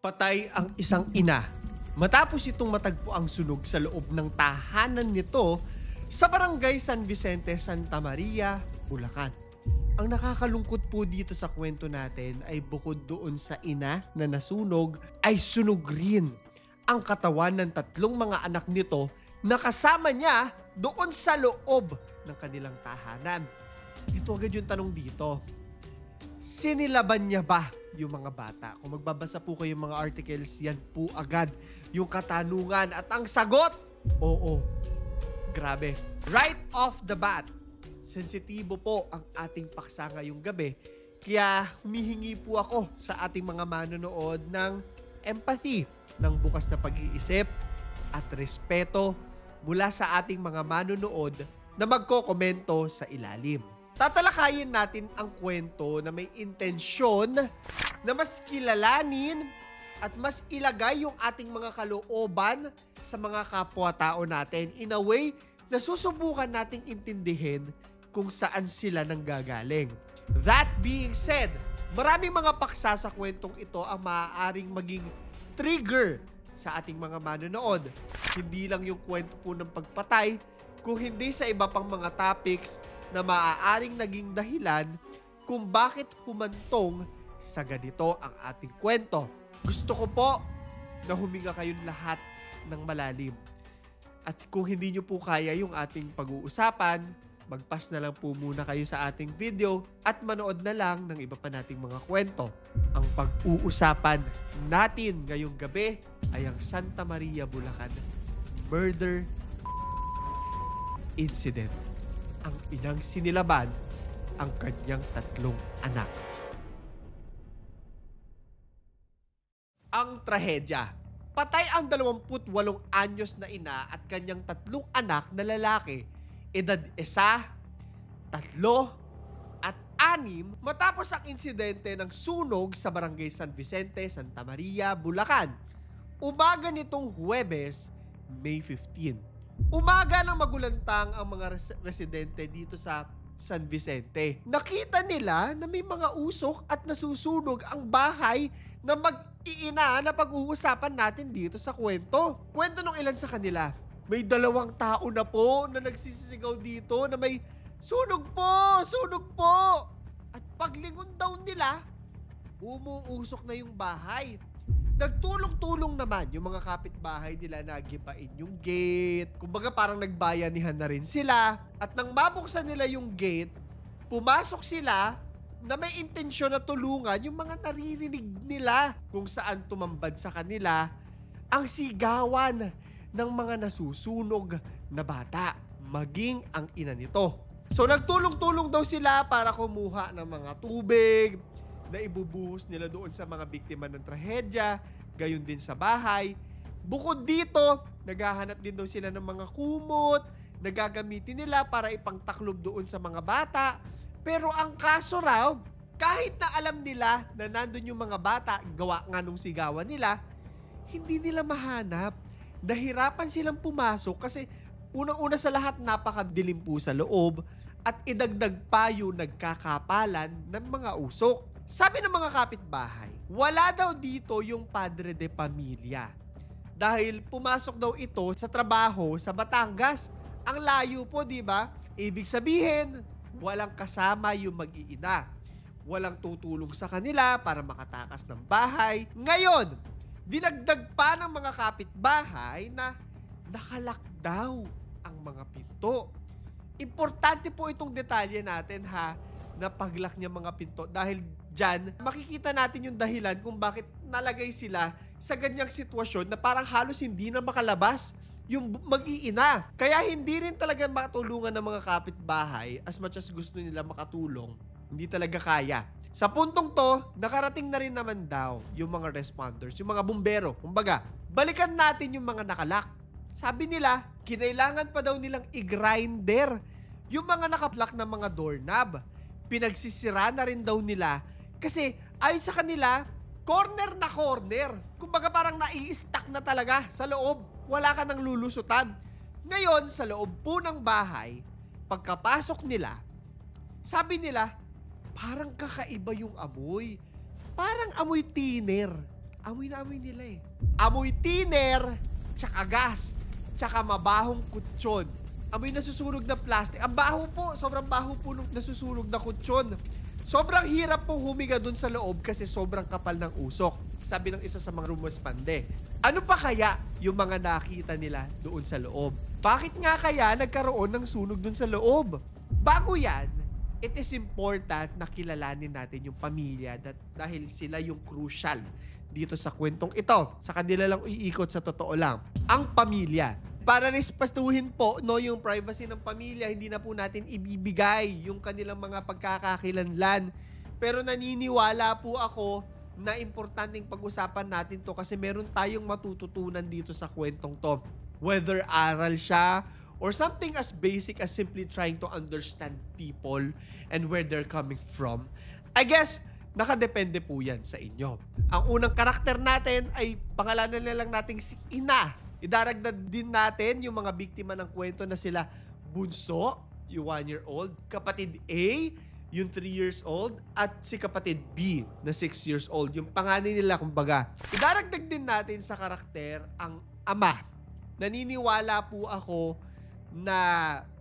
Patay ang isang ina matapos itong matagpo ang sunog sa loob ng tahanan nito sa barangay San Vicente, Santa Maria, Bulacan. Ang nakakalungkot po dito sa kwento natin ay bukod doon sa ina na nasunog, ay sunog rin ang katawan ng tatlong mga anak nito na kasama niya doon sa loob ng kanilang tahanan. Ito agad yung tanong dito. Sinilaban niya ba yung mga bata? Kung magbabasa po kayo mga articles, yan po agad yung katanungan. At ang sagot, oo. Grabe. Right off the bat, sensitibo po ang ating paksa ngayong gabi. Kaya humihingi po ako sa ating mga manonood ng empathy, ng bukas na pag-iisip at respeto mula sa ating mga manonood na magkokomento sa ilalim. Tatalakayin natin ang kwento na may intensyon na mas kilalanin at mas ilagay yung ating mga kalooban sa mga kapwa-tao natin in a way na susubukan nating intindihin kung saan sila nanggagaling. That being said, maraming mga paksa sa kwentong ito ang maaaring maging trigger sa ating mga manonood. Hindi lang yung kwento po ng pagpatay, kung hindi sa iba pang mga topics na maaaring naging dahilan kung bakit humantong sa ganito ang ating kwento. Gusto ko po na huminga kayong lahat ng malalim. At kung hindi nyo po kaya yung ating pag-uusapan, mag-pass na lang po muna kayo sa ating video at manood na lang ng iba pa nating mga kwento. Ang pag-uusapan natin ngayong gabi ay ang Santa Maria, Bulacan murder incident. Ang inang sinilaban ang kanyang tatlong anak. Ang trahedya. Patay ang 28 anyos na ina at kanyang tatlong anak na lalaki, edad 1, 3, at 6 matapos ang insidente ng sunog sa barangay San Vicente, Santa Maria, Bulacan. Umaga nitong Huwebes, May 15. Umaga ng magulantang ang mga residente dito sa San Vicente. Nakita nila na may mga usok at nasusunog ang bahay na mag-iina na pag-uusapan natin dito sa kwento. Kwento ng ilan sa kanila. May 2 tao na po na nagsisisigaw dito na may sunog po! Sunog po! At paglingon daw nila, umuusok na yung bahay. Nagtulong-tulong naman yung mga kapitbahay nila na gibain yung gate. Kumbaga parang nagbayanihan na rin sila. At nang mabuksan nila yung gate, pumasok sila na may intensyon na tulungan yung mga naririnig nila kung saan tumambad sa kanila ang sigawan ng mga nasusunog na bata, maging ang ina nito. So nagtulong-tulong daw sila para kumuha ng mga tubig na ibubuhos nila doon sa mga biktima ng trahedya, gayon din sa bahay. Bukod dito, naghahanap din daw sila ng mga kumot, nagagamitin nila para ipangtaklob doon sa mga bata. Pero ang kaso raw, kahit na alam nila na nandun yung mga bata, gawa nga nung sigawan nila, hindi nila mahanap. Nahirapan silang pumasok kasi unang-una sa lahat napakadilim po sa loob at idagdag pa yung nagkakapalan ng mga usok. Sabi ng mga kapitbahay, wala daw dito yung padre de pamilya dahil pumasok daw ito sa trabaho sa Batangas. Ang layo po, di ba? Ibig sabihin, walang kasama yung mag-iina. Walang tutulong sa kanila para makatakas ng bahay. Ngayon, dinagdag pa ng mga kapitbahay na nakalak daw ang mga pinto. Importante po itong detalye natin ha, na paglak niya mga pinto dahil dyan makikita natin yung dahilan kung bakit nalagay sila sa ganyang sitwasyon na parang halos hindi na makalabas yung mag-iina. Kaya hindi rin talaga matulungan ng mga kapitbahay as much as gusto nila makatulong. Hindi talaga kaya. Sa puntong to, nakarating na rin naman daw yung mga responders, yung mga bumbero. Kumbaga, balikan natin yung mga nakalak. Sabi nila, kinailangan pa daw nilang i-grinder yung mga nakablock na mga doorknob. Pinagsisira na rin daw nila kasi ayon sa kanila, corner na corner. Kumbaga parang nai-stuck na talaga sa loob. Wala ka nang lulusutan. Ngayon, sa loob po ng bahay, pagkapasok nila, sabi nila, parang kakaiba yung amoy. Parang amoy thinner amoy na amoy nila eh. Amoy tiner, tsaka gas, tsaka mabahong kutsyon. Amoy nasusunog na plastic. Ang baho po, sobrang baho po nung nasusunog na kutsyon. Sobrang hirap pong humiga dun sa loob kasi sobrang kapal ng usok. Sabi ng isa sa mga rumospande. Ano pa kaya yung mga nakita nila doon sa loob? Bakit nga kaya nagkaroon ng sunog dun sa loob? Bago yan, it is important na kilalanin natin yung pamilya dahil sila yung crucial dito sa kwentong ito. Sa kanila lang iikot sa totoo lang. Ang pamilya. Para respetuhin po yung privacy ng pamilya, hindi na po natin ibibigay yung kanilang mga pagkakakilanlan. Pero naniniwala po ako na importanteng pag-usapan natin to kasi meron tayong matututunan dito sa kwentong to. Whether aral siya or something as basic as simply trying to understand people and where they're coming from. I guess, nakadepende po yan sa inyo. Ang unang karakter natin ay pangalanan na lang nating si Ina. Idaragdag din natin yung mga biktima ng kwento na sila Bunso, yung 1-year-old, kapatid A, yung 3 years old, at si kapatid B na 6 years old. Yung panganay nila, kumbaga. Idaragdag din natin sa karakter ang ama. Naniniwala po ako na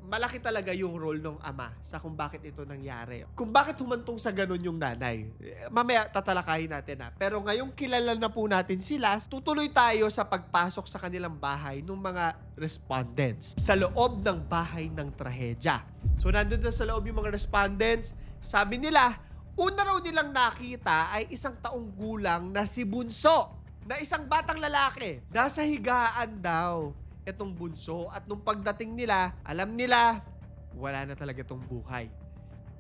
malaki talaga yung role ng ama sa kung bakit ito nangyari. Kung bakit humantong sa ganun yung nanay. Mamaya tatalakayin natin na. Pero ngayong kilala na po natin sila, tutuloy tayo sa pagpasok sa kanilang bahay ng mga respondents sa loob ng bahay ng trahedya. So nandun na sa loob yung mga respondents. Sabi nila, una raw nilang nakita ay isang taong gulang na si Bunso, na isang batang lalaki. Nasa higaan daw itong Bunso at nung pagdating nila, alam nila, wala na talaga itong buhay.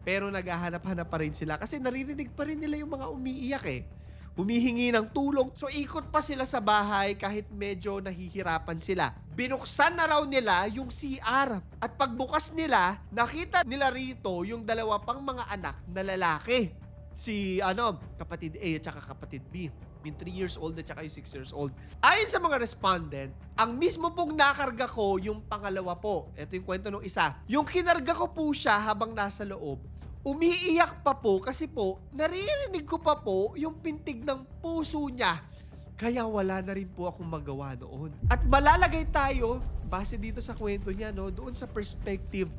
Pero naghahanap-hanap pa rin sila kasi naririnig pa rin nila yung mga umiiyak eh. Humihingi ng tulong. So ikot pa sila sa bahay kahit medyo nahihirapan sila. Binuksan na raw nila yung CR. At pagbukas nila, nakita nila rito yung dalawa pang mga anak na lalaki. Si kapatid A at saka kapatid B. Yung 3 years old at saka yung 6 years old. Ayon sa mga respondent, ang mismo pong nakarga ko yung pangalawa po. Ito yung kwento ng isa. Yung kinarga ko po siya habang nasa loob, umiiyak pa po kasi po, naririnig ko pa po yung pintig ng puso niya. Kaya wala na rin po akong magawa noon. At malalagay tayo, base dito sa kwento niya, doon sa perspective,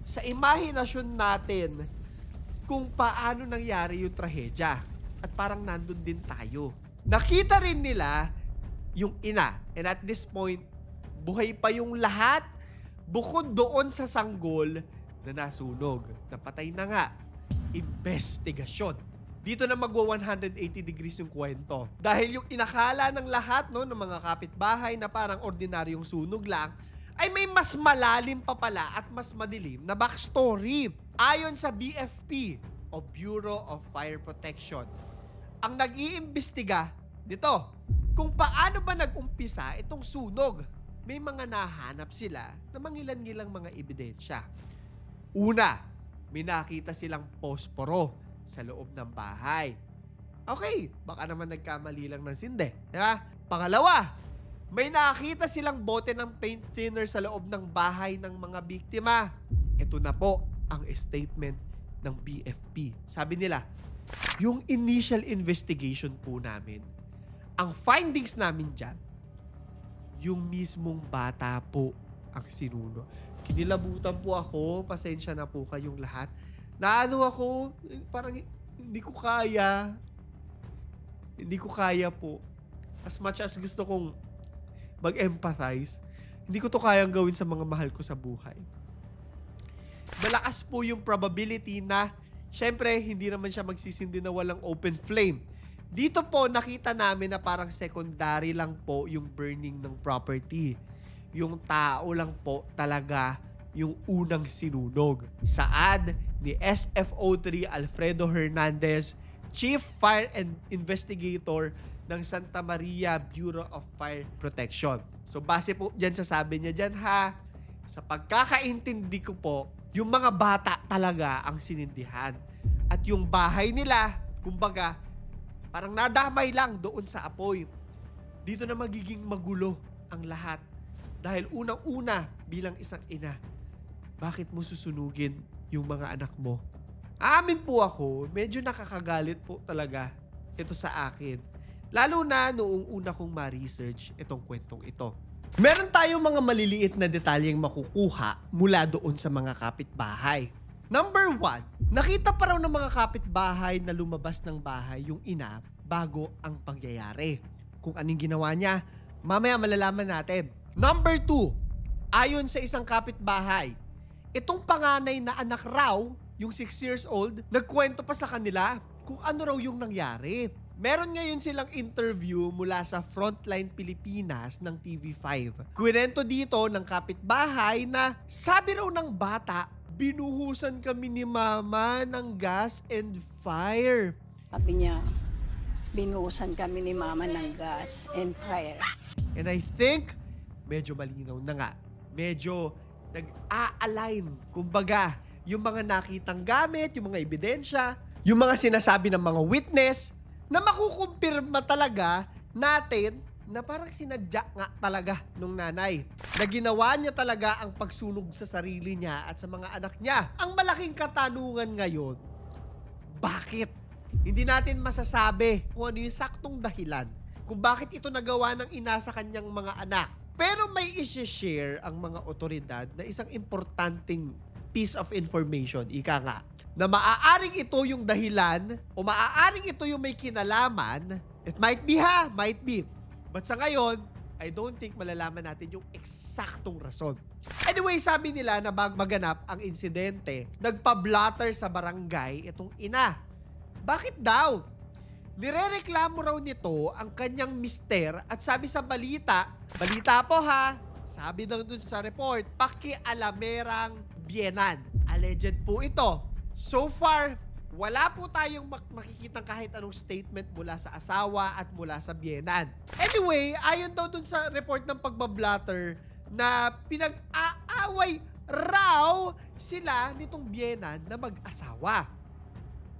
sa imahinasyon natin kung paano nangyari yung trahedya. At parang nandun din tayo. Nakita rin nila yung ina. And at this point, buhay pa yung lahat bukod doon sa sanggol na nasunog. Napatay na nga. Investigasyon. Dito na magwa 180 degrees yung kwento. Dahil yung inakala ng lahat ng mga kapitbahay na parang ordinaryong sunog lang, ay may mas malalim pa pala at mas madilim na backstory. Ayon sa BFP o Bureau of Fire Protection, ang nag-iimbestiga dito kung paano ba nag-umpisa itong sunog. May mga nahanap sila na mangilan-ngilang mga ebidensya. Una, may nakita silang posporo sa loob ng bahay. Okay, baka naman nagkamali lang ng sinde. Diba? Pangalawa, may nakita silang bote ng paint thinner sa loob ng bahay ng mga biktima. Ito na po ang statement ng BFP. Sabi nila, yung initial investigation po namin, ang findings namin dyan, yung mismong bata po ang sinunog. Kinilabutan po ako, pasensya na po kayong lahat. Naano ako, parang hindi ko kaya. Hindi ko kaya po. As much as gusto kong mag-empathize, hindi ko to kayang gawin sa mga mahal ko sa buhay. Malakas po yung probability na syempre, hindi naman siya magsisindi na walang open flame. Dito po, nakita namin na parang secondary lang po yung burning ng property. Yung tao lang po talaga yung unang sinunog. Saad ni SFO3 Alfredo Hernandez, Chief Fire and Investigator ng Santa Maria Bureau of Fire Protection. So, base po dyan sa sabi niya dyan sa pagkakaintindi ko po, yung mga bata talaga ang sinindihan. At yung bahay nila, kumbaga, parang nadamay lang doon sa apoy. Dito na magiging magulo ang lahat. Dahil unang-una bilang isang ina, bakit mo susunugin yung mga anak mo? Amin po ako, medyo nakakagalit po talaga ito sa akin. Lalo na noong una kong ma-research itong kwentong ito. Meron tayong mga maliliit na detalyeng makukuha mula doon sa mga kapitbahay. Number 1, nakita pa raw ng mga kapitbahay na lumabas ng bahay yung ina bago ang pangyayari. Kung anong ginawa niya, mamaya malalaman natin. Number 2, ayon sa isang kapitbahay, itong panganay na anak raw, yung 6 years old, nagkwento pa sa kanila kung ano raw yung nangyari. Meron ngayon silang interview mula sa Frontline Pilipinas ng TV5. Kwento dito ng kapitbahay na sabi raw ng bata, binuhusan kami ni mama ng gas and fire. Sabi niya, binuhusan kami ni mama ng gas and fire. And I think, medyo malinaw na nga. Medyo nag-a-align. Kumbaga, yung mga nakitang gamit, yung mga ebidensya, yung mga sinasabi ng mga witness, na makukumpirma talaga natin na parang sinadya nga talaga nung nanay. Na ginawa niya talaga ang pagsunog sa sarili niya at sa mga anak niya. Ang malaking katanungan ngayon, bakit? Hindi natin masasabi kung ano yung saktong dahilan kung bakit ito nagawa ng ina sa kanyang mga anak. Pero may isi-share ang mga otoridad na isang importanteng piece of information, ika nga, na maaaring ito yung dahilan o maaaring ito yung may kinalaman. It might be might be. But sa ngayon, I don't think malalaman natin yung eksaktong rason. Anyway, sabi nila na bago maganap ang insidente, nagpa-blotter sa barangay itong ina. Bakit daw? Nirereklamo raw nito ang kanyang mister at sabi sa balita po sabi daw dun sa report, pakialamerang biyenan. Alleged po ito. So far, wala po tayong makikitang kahit anong statement mula sa asawa at mula sa biyenan. Anyway, ayon daw dun sa report ng pagbablatter na pinag-aaway raw sila nitong biyenan na mag-asawa.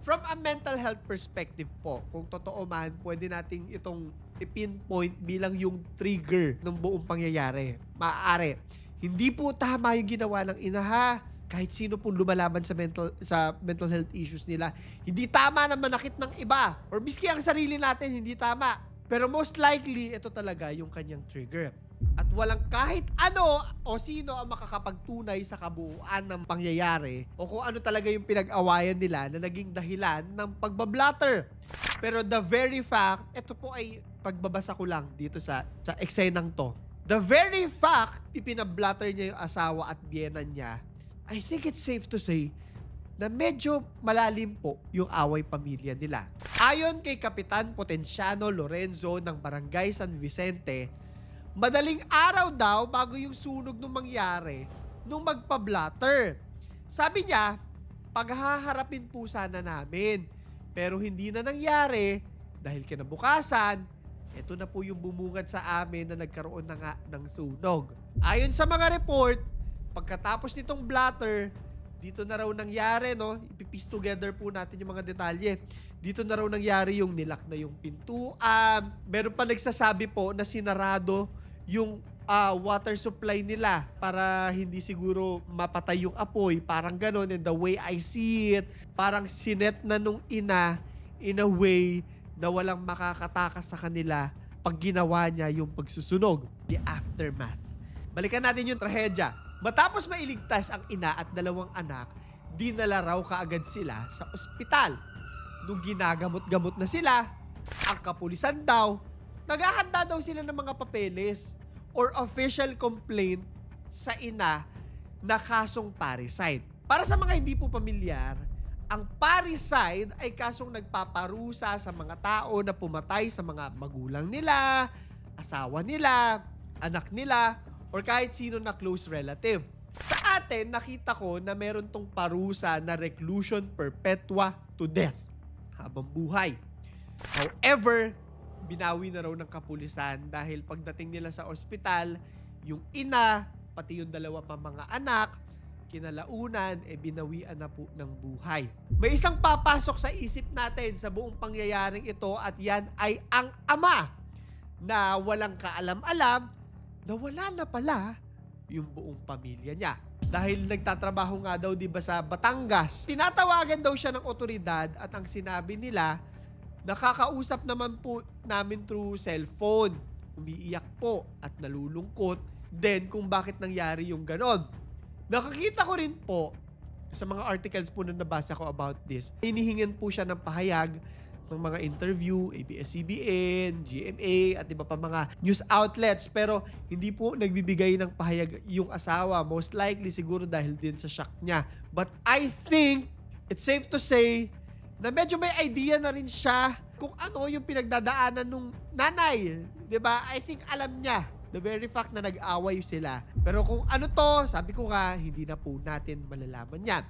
From a mental health perspective po, kung totoo man, pwede nating itong i-pinpoint bilang yung trigger ng buong pangyayari. Maaari. Hindi po tama yung ginawa ng ina kahit sino pong lumalaban sa mental health issues nila. Hindi tama na manakit ng iba. Or miski ang sarili natin, hindi tama. Pero most likely, ito talaga yung kanyang trigger. At walang kahit ano o sino ang makakapagtunay sa kabuuan ng pangyayari o kung ano talaga yung pinag-awayan nila na naging dahilan ng pagbablatter. Pero the very fact, ito po ay pagbabasa ko lang dito sa eksenang to. The very fact, ipinablatter niya yung asawa at biyenan niya, I think it's safe to say na medyo malalim po yung away pamilya nila. Ayon kay Kapitan Potenciano Lorenzo ng Barangay San Vicente, madaling araw daw bago yung sunog nung mangyari nung magpa-blatter. Sabi niya, paghaharapin po sana namin. Pero hindi na nangyari dahil kinabukasan, ito na po yung bumungad sa amin na nagkaroon na nga ng sunog. Ayon sa mga report, pagkatapos nitong blatter, dito na raw nangyari, no? Ipipiece together po natin yung mga detalye. Dito na raw nangyari yung nilak na yung pintuan. Meron pa nagsasabi po na sinarado yung water supply nila para hindi siguro mapatay yung apoy. Parang ganon. And the way I see it, parang sinet na nung ina in a way na walang makakatakas sa kanila pag ginawa niya yung pagsusunog. The aftermath. Balikan natin yung trahedya. Matapos mailigtas ang ina at dalawang anak, dinala raw kaagad sila sa ospital. Nung ginagamot-gamot na sila, ang kapulisan daw, naghahanda daw sila ng mga papeles or official complaint sa ina na kasong parricide. Para sa mga hindi po pamilyar, ang parricide ay kasong nagpaparusa sa mga tao na pumatay sa mga magulang nila, asawa nila, anak nila, or kahit sino na close relative. Sa atin, nakita ko na meron tong parusa na reclusion perpetua to death habang buhay. However, binawi na raw ng kapulisan dahil pagdating nila sa ospital, yung ina, pati yung dalawa pa mga anak, kinalaunan, binawian na po ng buhay. May isang papasok sa isip natin sa buong pangyayaring ito at yan ay ang ama na walang kaalam-alam na wala na pala yung buong pamilya niya. Dahil nagtatrabaho nga daw 'di ba sa Batangas. Tinatawagan daw siya ng otoridad at ang sinabi nila, Nakakausap naman po namin through cellphone. Umiiyak po at nalulungkot din kung bakit nangyari yung ganon. Nakakita ko rin po sa mga articles po na nabasa ko about this, hinihingan po siya ng pahayag ng mga interview, ABS-CBN, GMA, at iba pa mga news outlets. Pero hindi po nagbibigay ng pahayag yung asawa. Most likely siguro dahil din sa shock niya. But I think it's safe to say na medyo may idea na rin siya kung ano yung pinagdadaanan nung nanay. 'Di ba? I think alam niya. The very fact na nag-away sila. Pero kung ano to, sabi ko nga, hindi na po natin malalaman yan.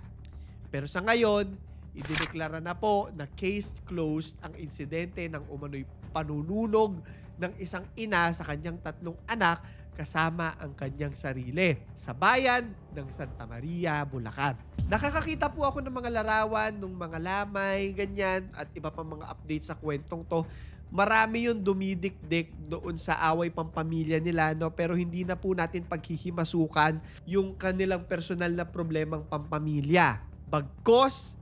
Pero sa ngayon, idineklara na po na case closed ang insidente ng umano'y panununog ng isang ina sa kanyang 3 anak kasama ang kanyang sarili sa bayan ng Santa Maria, Bulacan. Nakakakita po ako ng mga larawan, ng mga lamay, ganyan, at iba pang mga updates sa kwentong to. Marami yung dumidikdik doon sa away pampamilya nila, no? Pero hindi na po natin paghihimasukan yung kanilang personal na problemang pampamilya. Bagkos,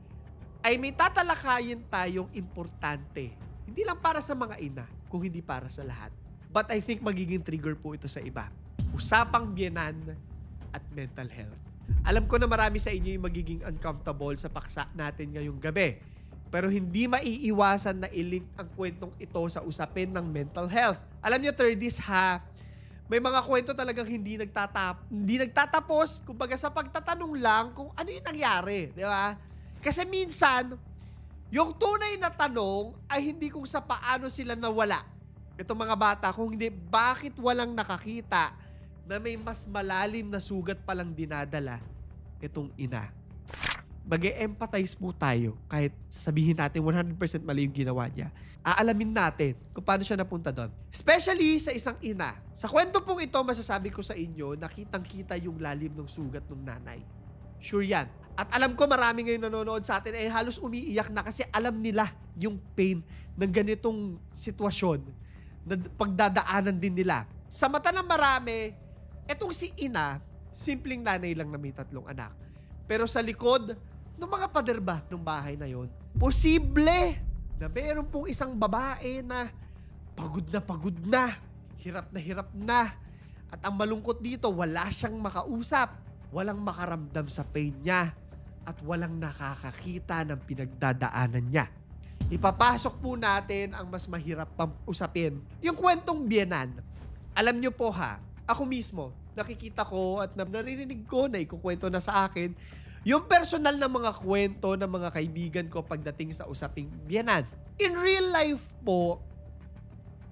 ay may tatalakayin tayong importante. Hindi lang para sa mga ina, kung hindi para sa lahat. But I think magiging trigger po ito sa iba. Usapang biyenan at mental health. Alam ko na marami sa inyo yung magiging uncomfortable sa paksa natin ngayong gabi. Pero hindi maiiwasan na ilink ang kwentong ito sa usapin ng mental health. Alam niyo, 30s ha, may mga kwento talagang hindi nagtatapos. Kumbaga sa pagtatanong lang kung ano yung nangyari. Di ba? Kasi minsan, yung tunay na tanong ay hindi kung sa paano sila nawala. Itong mga bata, kung hindi, bakit walang nakakita na may mas malalim na sugat palang dinadala itong ina. Mag-e-empathize po tayo kahit sasabihin natin 100% mali yung ginawa niya. Aalamin natin kung paano siya napunta doon. Especially sa isang ina. Sa kwento pong ito, masasabi ko sa inyo, nakitang-kita yung lalim ng sugat ng nanay. Sure yan. At alam ko marami ngayon nanonood sa atin ay halos umiiyak na kasi alam nila yung pain ng ganitong sitwasyon na pagdadaanan din nila. Sa mata ng marami, etong si ina, simpleng nanay lang na may 3 anak. Pero sa likod ng mga paderba ng bahay na yon, posible na meron pong isang babae na pagod na, hirap na. At ang malungkot dito, wala siyang makausap, walang makaramdam sa pain niya, at walang nakakakita ng pinagdadaanan niya. Ipapasok po natin ang mas mahirap pang usapin, yung kwentong biyenan. Alam niyo po ha, ako mismo, nakikita ko at naririnig ko na ikukwento na sa akin yung personal na mga kwento ng mga kaibigan ko pagdating sa usaping biyenan. In real life po,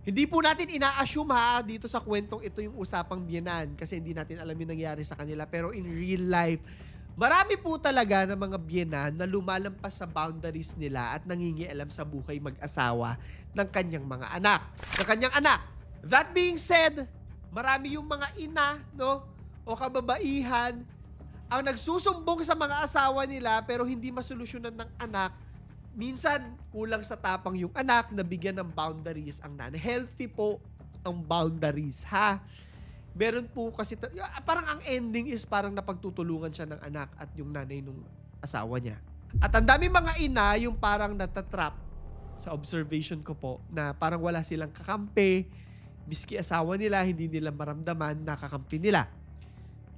hindi po natin ina-assume ha, dito sa kwentong ito yung usapang biyenan kasi hindi natin alam yung nangyari sa kanila. Pero in real life, marami po talaga ng mga biyenan na lumalampas sa boundaries nila at nangingialam sa buhay mag-asawa ng kanyang mga anak. That being said, marami yung mga ina, no, o kababaihan ang nagsusumbong sa mga asawa nila pero hindi masolusyonan ng anak. Minsan, kulang sa tapang yung anak, nabigyan ng boundaries ang nanay. Healthy po ang boundaries, ha? Meron po kasi, parang ang ending is parang napagtutulungan siya ng anak at yung nanay nung asawa niya. At ang dami mga ina yung parang natatrap sa observation ko po na parang wala silang kakampi, miski asawa nila, hindi nila maramdaman na kakampi nila.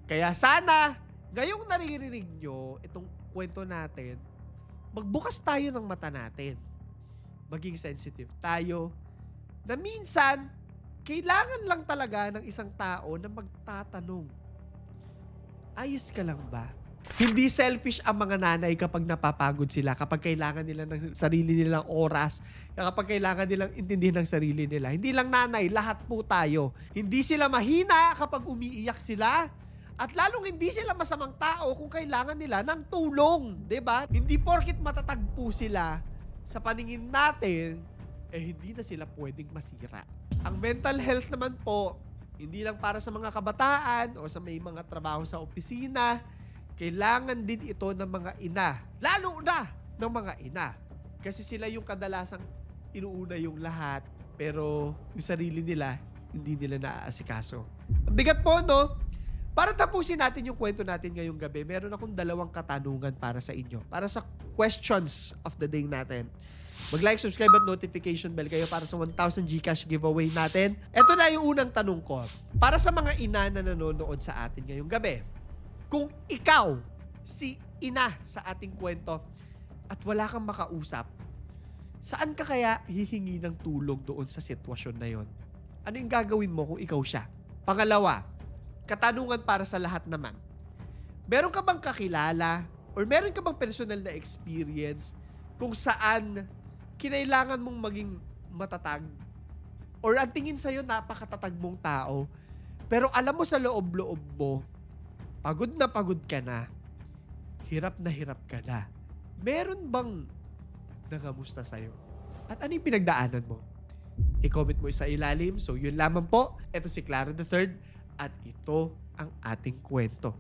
Kaya sana, ngayong naririnig nyo itong kwento natin, magbukas tayo ng mata natin. Maging sensitive tayo na minsan, kailangan lang talaga ng isang tao na magtatanong, ayos ka lang ba? Hindi selfish ang mga nanay kapag napapagod sila, kapag kailangan nila ng sarili nilang oras, kapag kailangan nilang intindihin ng sarili nila. Hindi lang nanay, lahat po tayo. Hindi sila mahina kapag umiiyak sila. At lalong hindi sila masamang tao kung kailangan nila ng tulong, 'di ba? Hindi porket matatagpo sila sa paningin natin, hindi na sila pwedeng masira. Ang mental health naman po, hindi lang para sa mga kabataan o sa may mga trabaho sa opisina, kailangan din ito ng mga ina. Lalo na ng mga ina. Kasi sila yung kadalasang inuuna yung lahat, pero yung sarili nila, hindi nila naaasikaso. Ang bigat po, no? Para tapusin natin yung kwento natin ngayong gabi, meron akong 2 katanungan para sa inyo. Para sa questions of the day natin. Mag-like, subscribe at notification bell kayo para sa 1,000 Gcash giveaway natin. Ito na yung unang tanong ko. Para sa mga ina na nanonood sa atin ngayong gabi, kung ikaw, si ina sa ating kwento, at wala kang makausap, saan ka kaya hihingi ng tulong doon sa sitwasyon na yon? Ano yung gagawin mo kung ikaw siya? Pangalawa, katanungan para sa lahat naman. Meron ka bang kakilala or meron ka bang personal na experience kung saan kinailangan mong maging matatag or ang tingin sa'yo napakatatag mong tao pero alam mo sa loob-loob mo, pagod ka na, hirap ka na. Meron bang nangamusta sa'yo? At ano yung pinagdaanan mo? I-comment mo sa ilalim. So yun lamang po. Ito si Clara the Third. At ito ang ating kwento.